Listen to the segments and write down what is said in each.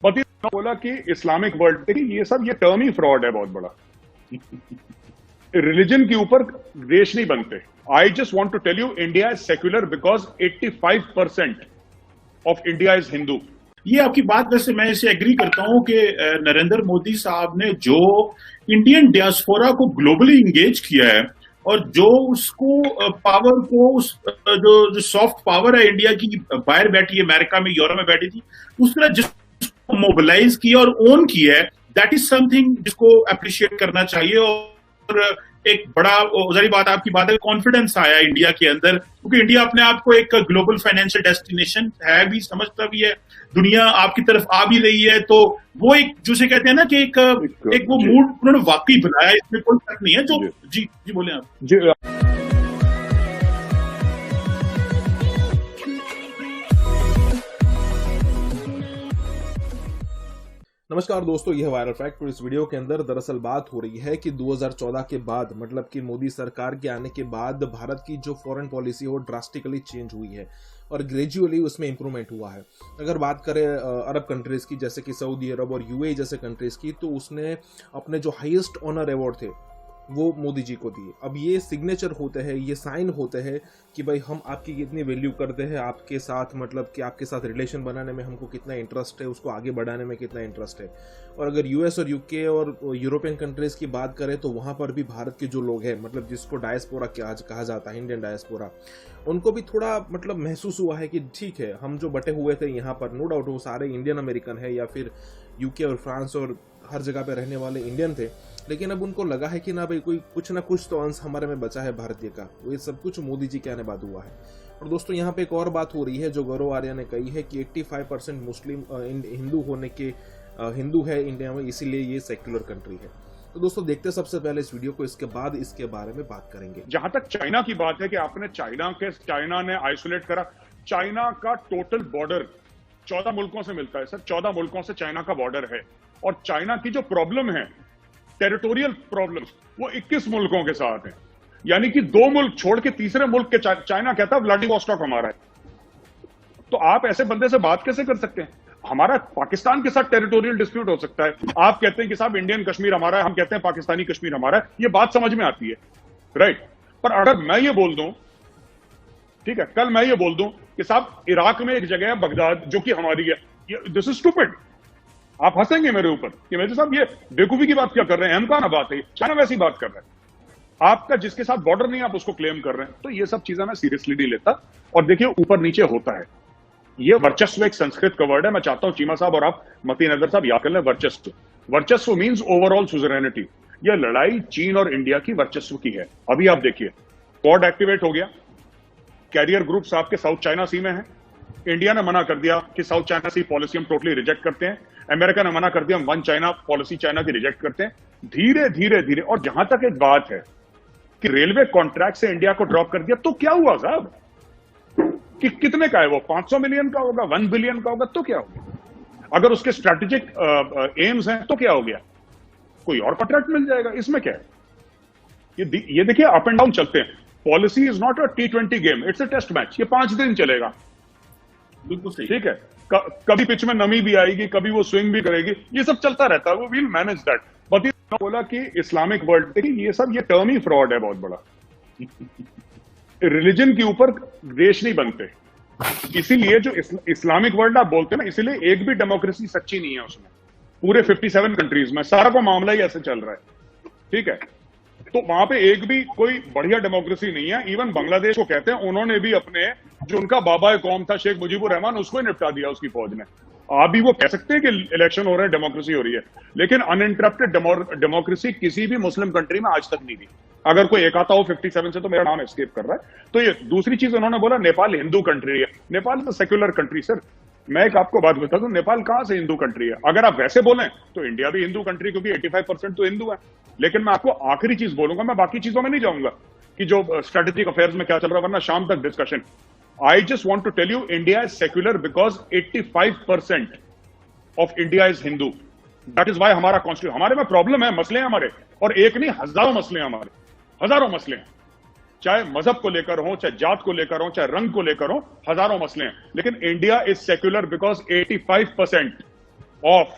पति ने बोला कि इस्लामिक वर्ल्ड, देखिए ये टर्म ही फ्रॉड है बहुत बड़ा। रिलीजन के ऊपर देश नहीं बनते। I just want to tell you, India is secular because 85% of India is Hindu. ये आपकी बात वैसे मैं इसे एग्री करता हूं कि नरेंद्र मोदी साहब ने जो इंडियन डियास्पोरा को ग्लोबली इंगेज किया है और जो उसको पावर को जो सॉफ्ट पावर है इंडिया की बाहर बैठी है, अमेरिका में, यूरोप में बैठी थी, उस तरह जिसको मोबिलाइज किया और ओन किया है, दैट इज समथिंग जिसको अप्रिशिएट करना चाहिए। और एक बड़ा सारी बात आपकी बात है, कॉन्फिडेंस आया इंडिया के अंदर, क्योंकि इंडिया अपने आप को एक ग्लोबल फाइनेंशियल डेस्टिनेशन है भी, समझता भी है, दुनिया आपकी तरफ आ भी रही है। तो वो एक जिसे कहते हैं ना कि एक वो मूड उन्होंने वाकई बनाया, इसमें कोई शक नहीं है। जो जी बोले आप जी। नमस्कार दोस्तों, यह वायरल फैक्ट। और इस वीडियो के अंदर दरअसल बात हो रही है कि 2014 के बाद, मतलब कि मोदी सरकार के आने के बाद भारत की जो फॉरेन पॉलिसी वो ड्रास्टिकली चेंज हुई है और ग्रेजुअली उसमें इंप्रूवमेंट हुआ है। अगर बात करें अरब कंट्रीज की, जैसे कि सऊदी अरब और यूएई जैसे कंट्रीज की, तो उसने अपने जो हाईएस्ट ऑनर अवार्ड थे वो मोदी जी को दिए। अब ये सिग्नेचर होते हैं, ये साइन होते हैं कि भाई हम आपकी कितनी वैल्यू करते हैं, आपके साथ, मतलब कि आपके साथ रिलेशन बनाने में हमको कितना इंटरेस्ट है, उसको आगे बढ़ाने में कितना इंटरेस्ट है। और अगर यूएस और यूके और यूरोपियन कंट्रीज़ की बात करें तो वहाँ पर भी भारत के जो लोग हैं, मतलब जिसको डायस्पोरा कहा जाता है, इंडियन डायस्पोरा, उनको भी थोड़ा मतलब महसूस हुआ है कि ठीक है, हम जो बटे हुए थे यहाँ पर, नो डाउट वो सारे इंडियन अमेरिकन है या फिर यूके और फ्रांस और हर जगह पे रहने वाले इंडियन थे, लेकिन अब उनको लगा है कि ना भाई कोई कुछ ना कुछ तो अंश हमारे में बचा है भारतीय का। वो ये सब कुछ मोदी जी के आने बाद हुआ है। और दोस्तों यहाँ पे एक और बात हो रही है जो गौरव आर्या ने कही है कि 85% मुस्लिम हिंदू होने के हिंदू है इंडिया में, इसीलिए ये सेक्युलर कंट्री है। तो दोस्तों देखते हैं सबसे पहले इस वीडियो को, इसके बाद इसके बारे में बात करेंगे। जहां तक चाइना की बात है कि आपने चाइना ने आइसोलेट करा, चाइना का टोटल बॉर्डर 14 मुल्कों से मिलता है सर। 14 मुल्कों से चाइना का बॉर्डर है। और चाइना की जो प्रॉब्लम है, टेरिटोरियल प्रॉब्लम, वो 21 मुल्कों के साथ है। यानी कि 2 मुल्क छोड़ के तीसरे मुल्क के चाइना कहता है व्लादिवोस्टॉक हमारा है। तो आप ऐसे बंदे से बात कैसे कर सकते हैं? हमारा पाकिस्तान के साथ टेरिटोरियल डिस्प्यूट हो सकता है, आप कहते हैं कि साहब इंडियन कश्मीर हमारा है, हम कहते हैं पाकिस्तानी कश्मीर हमारा है, ये बात समझ में आती है, राइट। पर अगर मैं ये बोल दूं, ठीक है, कल मैं ये बोल दूं कि साहब इराक में एक जगह है बगदाद जो कि हमारी है, दिस इज स्टूपिड। आप हंसेंगे मेरे ऊपर कि मेरे साहब ये बेवकूफी की बात क्या कर रहे हैं, अहमकाना बात है, चाइना वैसी बात कर रहा है। आपका जिसके साथ बॉर्डर नहीं, आप उसको क्लेम कर रहे हैं। तो ये सब चीजें मैं सीरियसली नहीं लेता। और देखिए ऊपर नीचे होता है, ये वर्चस्व एक संस्कृत का वर्ड है। मैं चाहता हूं चीमा साहब और आप मतीन अदर साहब याद कर लें, वर्चस्व। वर्चस्व मींस ओवरऑल सुजरेनिटी। यह लड़ाई चीन और इंडिया की वर्चस्व की है। अभी आप देखिए, क्वाड एक्टिवेट हो गया, कैरियर ग्रुप्स आपके साउथ चाइना सी में है। इंडिया ने मना कर दिया कि साउथ चाइना सी पॉलिसी हम टोटली रिजेक्ट करते हैं। अमेरिका ने मना कर दिया, हम वन चाइना पॉलिसी चाइना की रिजेक्ट करते हैं। धीरे धीरे धीरे, और जहां तक एक बात है कि रेलवे कॉन्ट्रैक्ट से इंडिया को ड्रॉप कर दिया, तो क्या हुआ साहब? कि कितने का है वो? 500 मिलियन का होगा, 1 बिलियन का होगा, तो क्या हो गया? अगर उसके स्ट्रेटेजिक एम्स हैं तो क्या हो गया? कोई और कॉन्ट्रैक्ट मिल जाएगा, इसमें क्या है? ये देखिए अप एंड डाउन चलते हैं। Policy is not a T20 game, it's a test match. ये 5 दिन चलेगा, बिल्कुल सही, ठीक है। कभी पिच में नमी भी आएगी, कभी वो स्विंग भी करेगी, ये सब चलता रहता है। वो विल मैनेज दैट। पति ने बोला कि इस्लामिक वर्ल्ड, देखिए ये टर्म ही फ्रॉड है बहुत बड़ा। रिलीजन के ऊपर देश नहीं बनते। इसीलिए जो इस्लामिक वर्ल्ड आप बोलते हैं ना, इसीलिए एक भी डेमोक्रेसी सच्ची नहीं है उसमें, पूरे 57 कंट्रीज में। सारा को मामला ही ऐसे चल रहा है, ठीक है। तो वहां पे एक भी कोई बढ़िया डेमोक्रेसी नहीं है। इवन बांग्लादेश को कहते हैं, उन्होंने भी अपने जो उनका बाबा कौम था शेख मुजीबुर रहमान, उसको ही निपटा दिया उसकी फौज ने। आप भी वो कह सकते हैं कि इलेक्शन हो रहे हैं, डेमोक्रेसी हो रही है, लेकिन अनइंटरप्टेड डेमोक्रेसी किसी भी मुस्लिम कंट्री में आज तक नहीं थी। अगर कोई एक आता हो 57 से तो मेरा नाम एस्केप कर रहा है। तो ये दूसरी चीज उन्होंने बोला नेपाल हिंदू कंट्री है। Nepal is secular country sir. मैं एक आपको बात बता दूं, नेपाल कहां से हिंदू कंट्री है? अगर आप वैसे बोलें तो इंडिया भी हिंदू कंट्री, क्योंकि 85% तो हिंदू है। लेकिन मैं आपको आखिरी चीज बोलूंगा, मैं बाकी चीजों में नहीं जाऊंगा कि जो स्ट्रेटेजिक अफेयर्स में क्या चल रहा है, वरना शाम तक discussion. I just want to tell you, India is secular because 85% of India is Hindu. That is why हमारा कॉन्स्टिट्यूशन, हमारे में प्रॉब्लम है, मसले हैं हमारे, और एक नहीं हजारों मसले हैं हमारे, हजारों मसले हैं। चाहे मजहब को लेकर हो, चाहे जात को लेकर हो, चाहे रंग को लेकर हो, हजारों मसले हैं। लेकिन India is secular because 85% of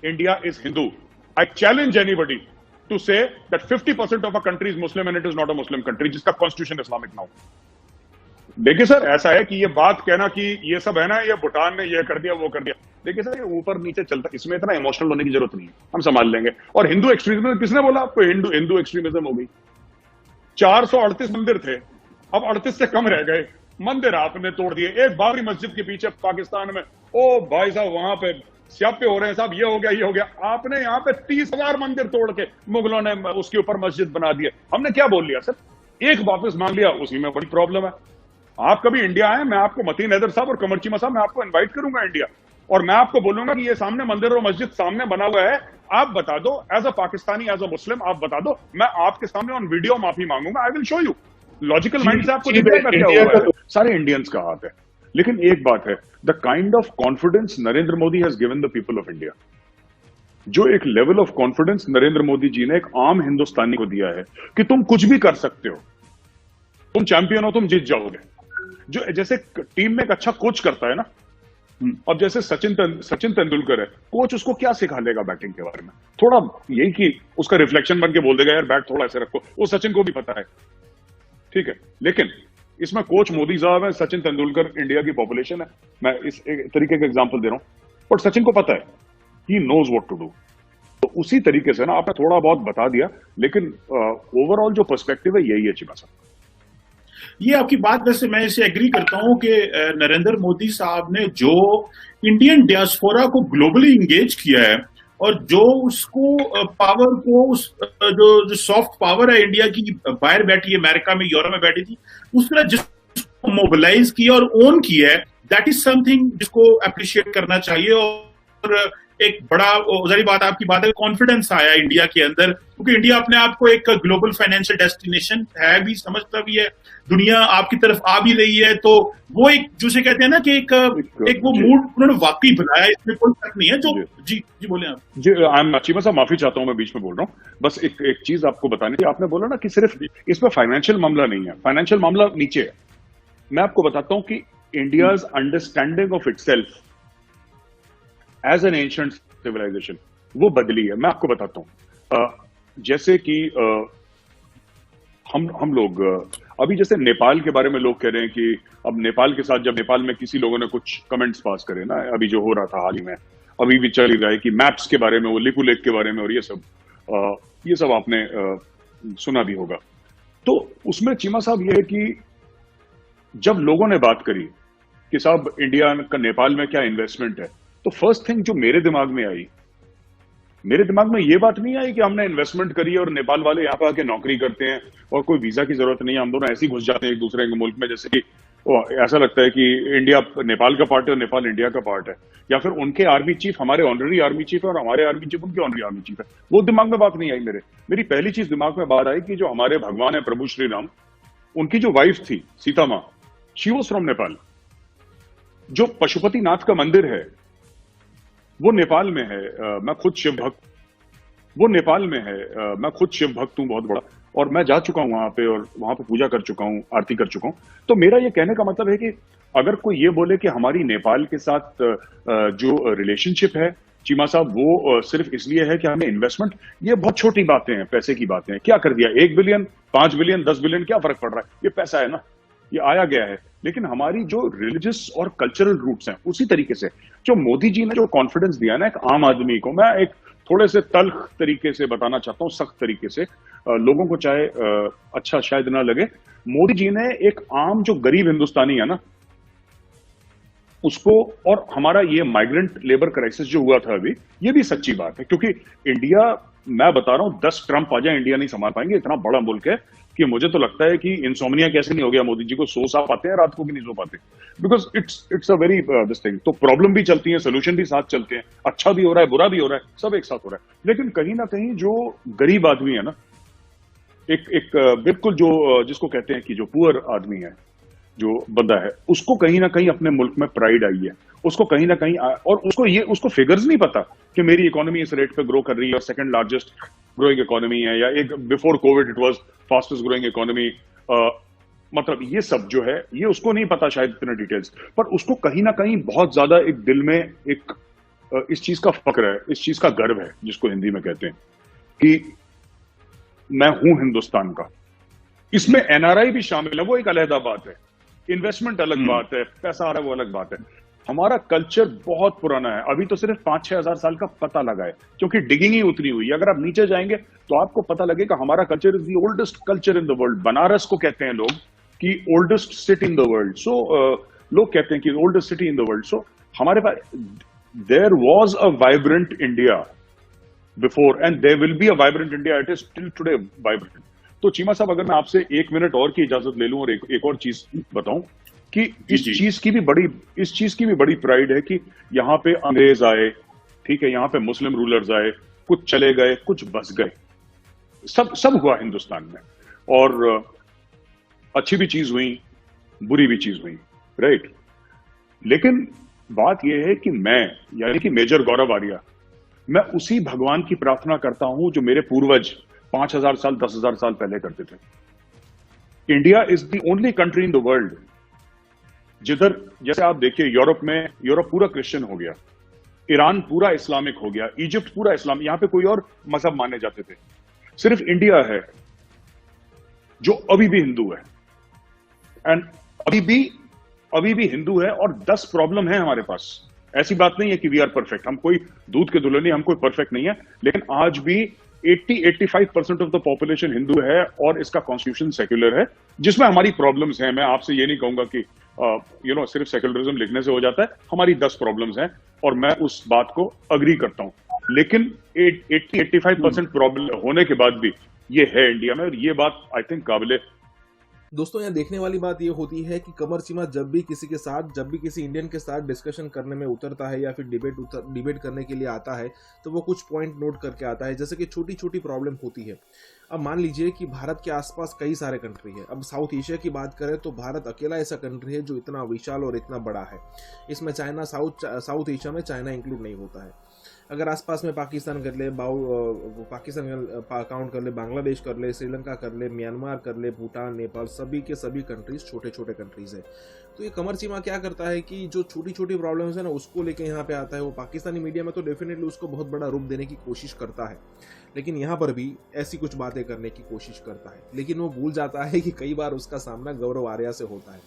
India is Hindu. I challenge anybody to say that 50% of a country is Muslim and it is not a Muslim country, जिसका कॉन्स्टिट्यूशन इस्लामिक ना हो. देखिए सर, ऐसा है कि ये बात कहना कि ये सब है ना, ये भूटान ने ये कर दिया वो कर दिया, देखिए सर ये ऊपर नीचे चलता, इसमें इतना इमोशनल होने की जरूरत नहीं है, हम संभाल लेंगे. और हिंदू एक्सट्रीमिज्म किसने बोला आपको? हिंदू एक्सट्रीमिज्म हो गई. 438 मंदिर थे, अब 38 से कम रह गए. मंदिर आपने तोड़ दिए. एक बाबरी मस्जिद के पीछे पाकिस्तान में, ओ भाई साहब वहां पे स्यापे हो रहे हैं साहब, ये हो गया ये हो गया. आपने यहाँ पे 30,000 मंदिर तोड़ के मुगलों ने उसके ऊपर मस्जिद बना दिए. हमने क्या बोल लिया सर? एक वापस मांग लिया, उसी में बड़ी प्रॉब्लम है. आप कभी इंडिया आए, मैं आपको मतीन हैदर साहब और कमर चीमा साहब, मैं आपको इन्वाइट करूंगा इंडिया, और मैं आपको बोलूंगा कि ये सामने मंदिर और मस्जिद सामने बना हुआ है, आप बता दो as a Pakistani, as a Muslim, आप बता दो, मैं आपके सामने ऑन वीडियो माफी मांगूंगा. I will show you. Logical mind से आपको दिखेगा क्या हुआ है. सारे इंडियंस का हाथ है. लेकिन एक बात है, the kind of confidence Narendra Modi has given the people of India, जो एक level of confidence Narendra Modi ji ने एक आम हिंदुस्तानी को दिया है कि तुम कुछ भी कर सकते हो, तुम चैंपियन हो, तुम जीत जाओगे. जो जैसे टीम में एक अच्छा कोच करता है ना, अब जैसे सचिन तेंदुलकर है, कोच उसको क्या सिखा लेगा बैटिंग के बारे में? थोड़ा यही कि उसका रिफ्लेक्शन बन के बोल देगा यार बैट थोड़ा ऐसे रखो, वो सचिन को भी पता है, ठीक है. लेकिन इसमें कोच मोदी साहब है, सचिन तेंदुलकर इंडिया की पॉपुलेशन है. मैं इस एक तरीके का एग्जांपल दे रहा हूं, बट सचिन को पता है, he knows what to do. तो उसी तरीके से ना आपने थोड़ा बहुत बता दिया, लेकिन ओवरऑल जो पर्सपेक्टिव है यही है चिमा साहब. ये आपकी बात वैसे मैं इसे एग्री करता हूं कि नरेंद्र मोदी साहब ने जो इंडियन डियास्पोरा को ग्लोबली इंगेज किया है, और जो उसको पावर को जो सॉफ्ट पावर है इंडिया की, बाहर बैठी है, अमेरिका में, यूरोप में बैठी थी, उस तरह जिसको मोबिलाइज किया और ओन किया है, दैट इज समथिंग जिसको अप्रिशिएट करना चाहिए. और एक बड़ा जारी बात आपकी बात है, कॉन्फिडेंस आया इंडिया के अंदर, क्योंकि इंडिया अपने आप को एक ग्लोबल फाइनेंशियल डेस्टिनेशन है भी, समझता भी है, दुनिया आपकी तरफ आ भी रही है. तो वो एक जिसे कहते हैं ना कि एक वो मूड उन्होंने वाकई बनाया, इसमें कोई शक नहीं है. जो जी बोले आप. जी, आई एम चीमा साहब, माफी चाहता हूं मैं बीच में बोल रहा हूं. बस एक चीज आपको बतानी थी. आपने बोला ना कि सिर्फ इसमें फाइनेंशियल मामला नहीं है, फाइनेंशियल मामला नीचे है. मैं आपको बताता हूं कि India's understanding of itself as an ancient civilisation वो बदली है. मैं आपको बताता हूं, जैसे कि हम लोग अभी जैसे नेपाल के बारे में लोग कह रहे हैं कि अब नेपाल के साथ, जब नेपाल में किसी लोगों ने कुछ कमेंट्स पास करे ना, अभी जो हो रहा था हाल ही में, अभी भी चल ही रहा है कि मैप्स के बारे में, वो लिपू लेक के बारे में, और ये सब आपने सुना भी होगा. तो उसमें चीमा साहब ये है कि जब लोगों ने बात करी कि साहब इंडिया का नेपाल में क्या इन्वेस्टमेंट है, तो फर्स्ट थिंग जो मेरे दिमाग में ये बात नहीं आई कि हमने इन्वेस्टमेंट करी है और नेपाल वाले यहाँ पे आके नौकरी करते हैं और कोई वीजा की जरूरत नहीं है, हम दोनों ऐसे ही घुस जाते हैं एक दूसरे के मुल्क में, जैसे कि ऐसा लगता है कि इंडिया नेपाल का पार्ट है और नेपाल इंडिया का पार्ट है, या फिर उनके आर्मी चीफ हमारे ऑनररी आर्मी चीफ है और हमारे आर्मी चीफ उनके ऑनररी आर्मी चीफ है. वो दिमाग में बात नहीं आई मेरी पहली चीज दिमाग में बात आई कि जो हमारे भगवान है प्रभु श्री राम, उनकी जो वाइफ थी सीता माँ, शी वॉज फ्रॉम नेपाल. जो पशुपतिनाथ का मंदिर है वो नेपाल में है. मैं खुद शिव भक्त, वो नेपाल में है. मैं खुद शिव भक्त हूं बहुत बड़ा, और मैं जा चुका हूं वहां पे और वहां पे पूजा कर चुका हूं, आरती कर चुका हूं. तो मेरा ये कहने का मतलब है कि अगर कोई ये बोले कि हमारी नेपाल के साथ जो रिलेशनशिप है चीमा साहब, वो सिर्फ इसलिए है कि हमें इन्वेस्टमेंट, ये बहुत छोटी बातें हैं, पैसे की बातें हैं. क्या कर दिया? 1 बिलियन, 5 बिलियन, 10 बिलियन, क्या फर्क पड़ रहा है? ये पैसा है ना, ये आया गया है. लेकिन हमारी जो रिलीजियस और कल्चरल रूट्स हैं, उसी तरीके से जो मोदी जी ने जो कॉन्फिडेंस दिया ना एक आम आदमी को, मैं एक थोड़े से तल्ख तरीके से बताना चाहता हूं, सख्त तरीके से, लोगों को चाहे अच्छा शायद ना लगे, मोदी जी ने एक आम जो गरीब हिंदुस्तानी है ना उसको, और हमारा ये माइग्रेंट लेबर क्राइसिस जो हुआ था अभी, ये भी सच्ची बात है, क्योंकि इंडिया, मैं बता रहा हूं 10 ट्रंप आ जाए इंडिया नहीं संभाल पाएंगे. इतना बड़ा मुल्क है कि मुझे तो लगता है कि इंसोमनिया कैसे नहीं हो गया मोदी जी को, सो सा पाते हैं रात को भी नहीं सो पाते, because it's a very this thing. तो प्रॉब्लम भी चलती है, सोल्यूशन भी साथ चलते हैं, अच्छा भी हो रहा है, बुरा भी हो रहा है, सब एक साथ हो रहा है. लेकिन कहीं ना कहीं जो गरीब आदमी है ना, एक बिल्कुल जो जिसको कहते हैं कि जो पुअर आदमी है, जो बंदा है, उसको कहीं ना कहीं अपने मुल्क में प्राइड आई है, उसको कहीं ना कहीं, और उसको फिगर्स नहीं पता कि मेरी इकोनॉमी इस रेट पे ग्रो कर रही है और सेकंड लार्जेस्ट ग्रोइंग इकोनॉमी है, या एक before Covid it was fastest growing economy. मतलब ये सब जो है, ये उसको नहीं पता शायद इतने डिटेल्स, पर उसको कहीं ना कहीं बहुत ज्यादा एक दिल में एक इस चीज का फक्र है, इस चीज का गर्व है, जिसको हिंदी में कहते हैं कि मैं हूं हिंदुस्तान का। इसमें एनआरआई भी शामिल है, वो एक अलग बात है, इन्वेस्टमेंट अलग बात है, पैसा आ रहा है वो अलग बात है। हमारा कल्चर बहुत पुराना है, अभी तो सिर्फ 5-6 हजार साल का पता लगा है, क्योंकि डिगिंग ही उतनी हुई है। अगर आप नीचे जाएंगे तो आपको पता लगेगा हमारा culture is the oldest culture in the world. Banaras को कहते हैं लोग कि oldest city in the world. So लोग कहते हैं कि oldest city in the world. So हमारे पास there was a vibrant India before and there will be a vibrant India, it is still today vibrant. तो चीमा साहब, अगर मैं आपसे 1 मिनट और की इजाजत ले लूं और एक और चीज बताऊं कि इस चीज की भी बड़ी प्राइड है कि यहाँ पे अंग्रेज आए, ठीक है, यहाँ पे मुस्लिम रूलर्स आए, कुछ चले गए, कुछ बस गए, सब हुआ हिंदुस्तान में, और अच्छी भी चीज हुई, बुरी भी चीज हुई, राइट। लेकिन बात यह है कि मैं, यानी कि मेजर गौरव आर्या, मैं उसी भगवान की प्रार्थना करता हूं जो मेरे पूर्वज 5000 साल 10,000 साल पहले करते थे। India is the only country in the world जिधर, जैसे आप देखिए, यूरोप पूरा क्रिश्चियन हो गया, ईरान पूरा इस्लामिक हो गया, इजिप्ट पूरा इस्लाम, यहां पे कोई और मजहब माने जाते थे। सिर्फ इंडिया है जो अभी भी हिंदू है, एंड अभी भी हिंदू है, और 10 प्रॉब्लम है हमारे पास। ऐसी बात नहीं है कि वी आर परफेक्ट, हम कोई दूध के दुल्हन, हम कोई परफेक्ट नहीं है, लेकिन आज भी 80-85% ऑफ द पॉपुलेशन हिंदू है, और इसका कॉन्स्टिट्यूशन सेक्युलर है, जिसमें हमारी प्रॉब्लम्स हैं। मैं आपसे ये नहीं कहूंगा कि सिर्फ सेक्युलरिज्म लिखने से हो जाता है, हमारी 10 प्रॉब्लम्स हैं, और मैं उस बात को अग्री करता हूं। लेकिन 80-85% प्रॉब्लम होने के बाद भी ये है इंडिया में, और ये बात आई थिंक काबिले। दोस्तों, यहाँ देखने वाली बात ये होती है कि कमर चीमा जब भी किसी इंडियन के साथ डिस्कशन करने में उतरता है या फिर डिबेट करने के लिए आता है, तो वो कुछ पॉइंट नोट करके आता है, जैसे कि छोटी छोटी प्रॉब्लम होती है। अब मान लीजिए कि भारत के आसपास कई सारे कंट्री है। अब साउथ एशिया की बात करें तो भारत अकेला ऐसा कंट्री है जो इतना विशाल और इतना बड़ा है। इसमें चाइना, साउथ एशिया में चाइना इंक्लूड नहीं होता है। अगर आसपास में पाकिस्तान कर ले, काउंट कर ले, बांग्लादेश कर ले, श्रीलंका कर ले, म्यांमार कर ले, भूटान, नेपाल, सभी के सभी कंट्रीज छोटे छोटे कंट्रीज है। तो ये कमर चीमा क्या करता है कि जो छोटी छोटी प्रॉब्लम्स है ना, उसको लेके यहाँ पे आता है। वो पाकिस्तानी मीडिया में तो डेफिनेटली उसको बहुत बड़ा रूप देने की कोशिश करता है, लेकिन यहाँ पर भी ऐसी कुछ बातें करने की कोशिश करता है। लेकिन वो भूल जाता है कि कई बार उसका सामना गौरव आर्या से होता है,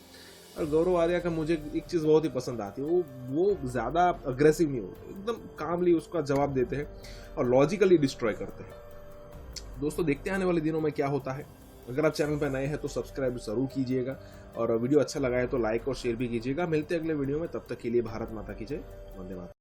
और गौरव आर्या का मुझे एक चीज़ बहुत ही पसंद आती है, वो ज़्यादा अग्रेसिव नहीं होते, एकदम कामली उसका जवाब देते हैं और लॉजिकली डिस्ट्रॉय करते हैं। दोस्तों, देखते हैं आने वाले दिनों में क्या होता है। अगर आप चैनल पर नए हैं तो सब्सक्राइब जरूर कीजिएगा, और वीडियो अच्छा लगा है तो लाइक और शेयर भी कीजिएगा। मिलते हैं अगले वीडियो में, तब तक के लिए भारत माता की जय, वंदे मातरम।